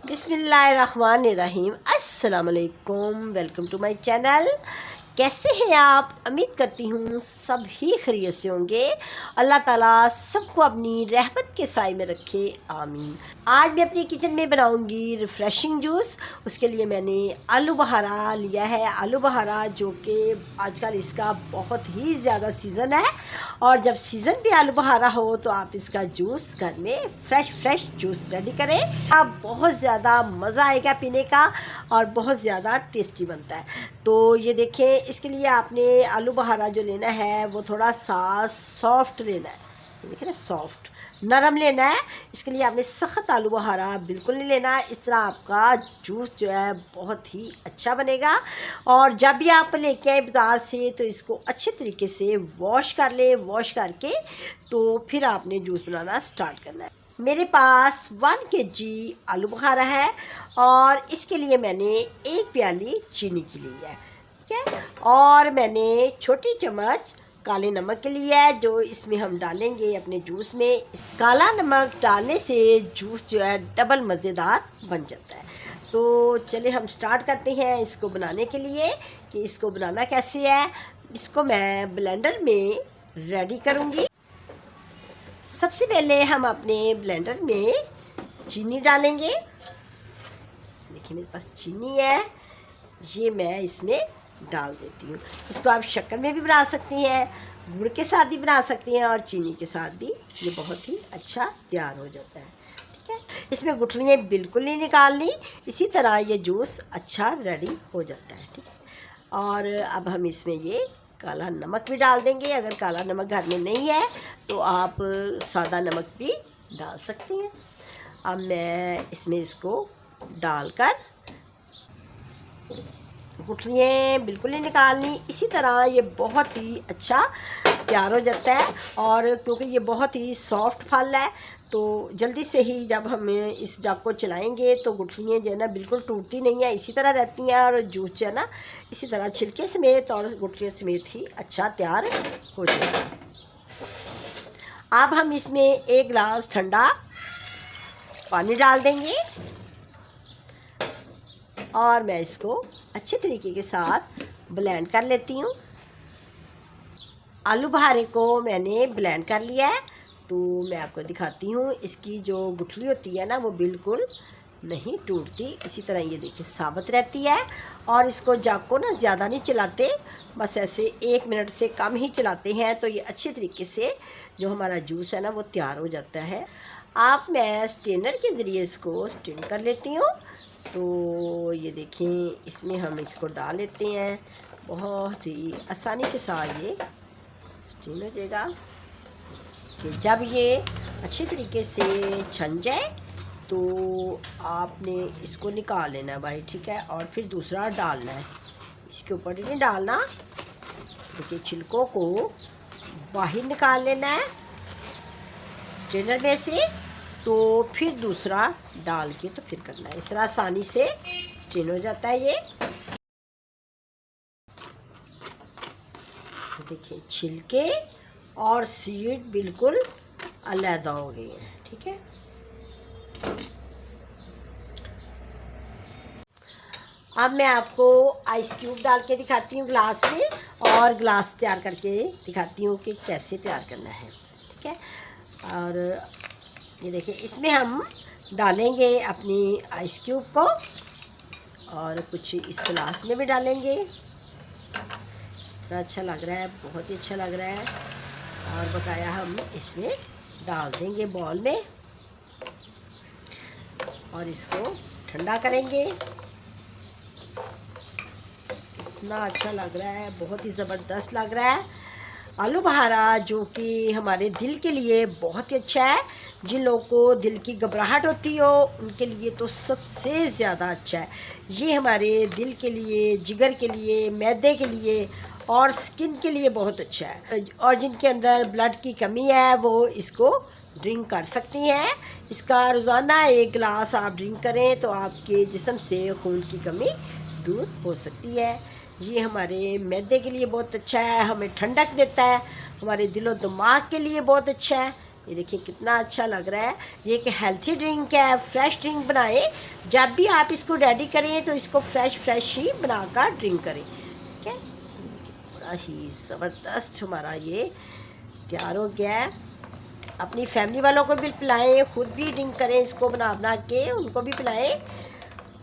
बिस्मिल्लाहिर्रहमानिर्रहीम। अस्सलाम वालेकुम। Welcome to my channel. कैसे हैं आप? उम्मीद करती हूँ सब ही खैरियत से होंगे। अल्लाह ताला सबको अपनी रहमत के साए में रखे, आमीन। आज मैं अपनी किचन में बनाऊंगी रिफ़्रेशिंग जूस। उसके लिए मैंने आलू बहारा लिया है। आलू बहारा जो कि आजकल इसका बहुत ही ज़्यादा सीज़न है, और जब सीज़न पे आलू बहारा हो तो आप इसका जूस घर में फ्रेश जूस रेडी करें। अब बहुत ज़्यादा मज़ा आएगा पीने का और बहुत ज़्यादा टेस्टी बनता है। तो ये देखें, इसके लिए आपने आलू बहारा जो लेना है वो थोड़ा सा सॉफ्ट लेना है। ये देखिए ना, सॉफ्ट नरम लेना है। इसके लिए आपने सख्त आलू बहारा बिल्कुल नहीं लेना। इस तरह आपका जूस जो है बहुत ही अच्छा बनेगा। और जब भी आप लेके आए बाज़ार से तो इसको अच्छे तरीके से वॉश कर लें। वॉश करके तो फिर आपने जूस बनाना स्टार्ट करना है। मेरे पास 1 kg आलू बहारा है और इसके लिए मैंने 1 प्याली चीनी की ली है, ठीक है। और मैंने छोटी चम्मच काले नमक के लिए है, जो इसमें हम डालेंगे अपने जूस में। काला नमक डालने से जूस जो है डबल मज़ेदार बन जाता है। तो चलिए हम स्टार्ट करते हैं इसको बनाने के लिए कि इसको बनाना कैसे है। इसको मैं ब्लेंडर में रेडी करूँगी। सबसे पहले हम अपने ब्लेंडर में चीनी डालेंगे। देखिए मेरे पास चीनी है, ये मैं इसमें डाल देती हूँ। इसको आप शक्कर में भी बना सकती हैं, गुड़ के साथ भी बना सकती हैं, और चीनी के साथ भी ये बहुत ही अच्छा तैयार हो जाता है, ठीक है। इसमें गुठलियाँ बिल्कुल नहीं निकालनी, इसी तरह ये जूस अच्छा रेडी हो जाता है, ठीक है। और अब हम इसमें ये काला नमक भी डाल देंगे। अगर काला नमक घर में नहीं है तो आप सादा नमक भी डाल सकती हैं। अब मैं इसमें इसको डालकर, गुठलियाँ बिल्कुल नहीं निकालनी, इसी तरह ये बहुत ही अच्छा तैयार हो जाता है। और क्योंकि ये बहुत ही सॉफ्ट फल है तो जल्दी से ही जब हम इस जग को चलाएंगे तो गुठलियाँ जो है ना बिल्कुल टूटती नहीं है, इसी तरह रहती हैं। और जूस जो है ना इसी तरह छिलके समेत और गुठलियों समेत ही अच्छा तैयार हो जाएगा। अब हम इसमें 1 गिलास ठंडा पानी डाल देंगे और मैं इसको अच्छे तरीके के साथ ब्लेंड कर लेती हूँ। आलू बहारे को मैंने ब्लेंड कर लिया है, तो मैं आपको दिखाती हूँ। इसकी जो गुठली होती है ना वो बिल्कुल नहीं टूटती, इसी तरह ये देखिए साबित रहती है। और इसको जग को ना ज़्यादा नहीं चलाते, बस ऐसे 1 मिनट से कम ही चलाते हैं तो ये अच्छे तरीके से जो हमारा जूस है ना वो तैयार हो जाता है। आप मैं स्ट्रेनर के ज़रिए इसको स्ट्रेन कर लेती हूँ। तो ये देखें, इसमें हम इसको डाल लेते हैं। बहुत ही आसानी के साथ ये स्ट्रेन हो जाएगा कि जब ये अच्छे तरीके से छन जाए तो आपने इसको निकाल लेना है भाई, ठीक है। और फिर दूसरा डालना है, इसके ऊपर नहीं डालना। देखिए छिलकों को बाहर निकाल लेना है स्ट्रेनर में से, तो फिर दूसरा डाल के तो फिर करना है। इस तरह आसानी से स्ट्रेन हो जाता है ये। देखिए छिलके और सीड बिल्कुल अलग हो गई हैं, ठीक है। अब मैं आपको आइस क्यूब डाल के दिखाती हूँ ग्लास में, और ग्लास तैयार करके दिखाती हूँ कि कैसे तैयार करना है, ठीक है। और ये देखिए इसमें हम डालेंगे अपनी आइस क्यूब को, और कुछ इस गिलास में भी डालेंगे। इतना अच्छा लग रहा है, बहुत ही अच्छा लग रहा है। और बकाया हम इसमें डाल देंगे बॉल में और इसको ठंडा करेंगे। इतना अच्छा लग रहा है, बहुत ही ज़बरदस्त लग रहा है। आलू बहारा जो कि हमारे दिल के लिए बहुत ही अच्छा है। जिन लोगों को दिल की घबराहट होती हो उनके लिए तो सबसे ज़्यादा अच्छा है। ये हमारे दिल के लिए, जिगर के लिए, मैदे के लिए और स्किन के लिए बहुत अच्छा है। और जिनके अंदर ब्लड की कमी है वो इसको ड्रिंक कर सकती हैं। इसका रोज़ाना 1 गिलास आप ड्रिंक करें तो आपके जिस्म से खून की कमी दूर हो सकती है। ये हमारे मैदे के लिए बहुत अच्छा है, हमें ठंडक देता है, हमारे दिलो दिमाग के लिए बहुत अच्छा है। ये देखिए कितना अच्छा लग रहा है। ये एक हेल्थी ड्रिंक है, फ्रेश ड्रिंक बनाएं। जब भी आप इसको रेडी करें तो इसको फ्रेश ही बनाकर ड्रिंक करें, ठीक है। ये देखिए बड़ा ही ज़बरदस्त हमारा ये तैयार हो गया है। अपनी फैमिली वालों को भी पिलाएं, ख़ुद भी ड्रिंक करें, इसको बना के उनको भी पिलाएं।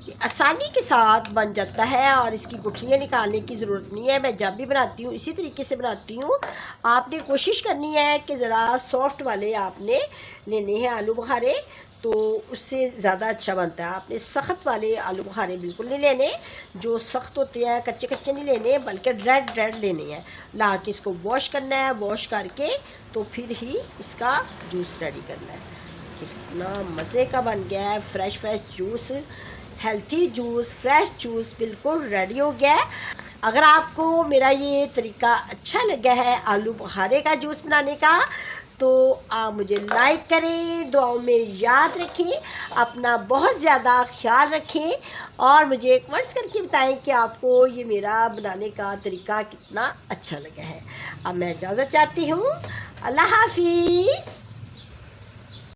ये आसानी के साथ बन जाता है और इसकी गुठलियाँ निकालने की ज़रूरत नहीं है। मैं जब भी बनाती हूँ इसी तरीके से बनाती हूँ। आपने कोशिश करनी है कि ज़रा सॉफ्ट वाले आपने लेने हैं आलू बुखारे, तो उससे ज़्यादा अच्छा बनता है। आपने सख्त वाले आलू बुखारे बिल्कुल नहीं लेने, जो सख्त होते हैं कच्चे कच्चे नहीं लेने, बल्कि रेड लेने हैं। ला के इसको वॉश करना है, वॉश करके तो फिर ही इसका जूस रेडी करना है। कितना मज़े का बन गया है, fresh juice, healthy juice, fresh juice बिल्कुल रेडी हो गया है। अगर आपको मेरा ये तरीका अच्छा लगा है आलू बुखारे का जूस बनाने का, तो आप मुझे लाइक करें, दुआओं में याद रखें, अपना बहुत ज़्यादा ख्याल रखें और मुझे कमेंट्स करके बताएं कि आपको ये मेरा बनाने का तरीका कितना अच्छा लगा है। अब मैं इजाज़त चाहती हूँ। अल्लाह हाफिज़।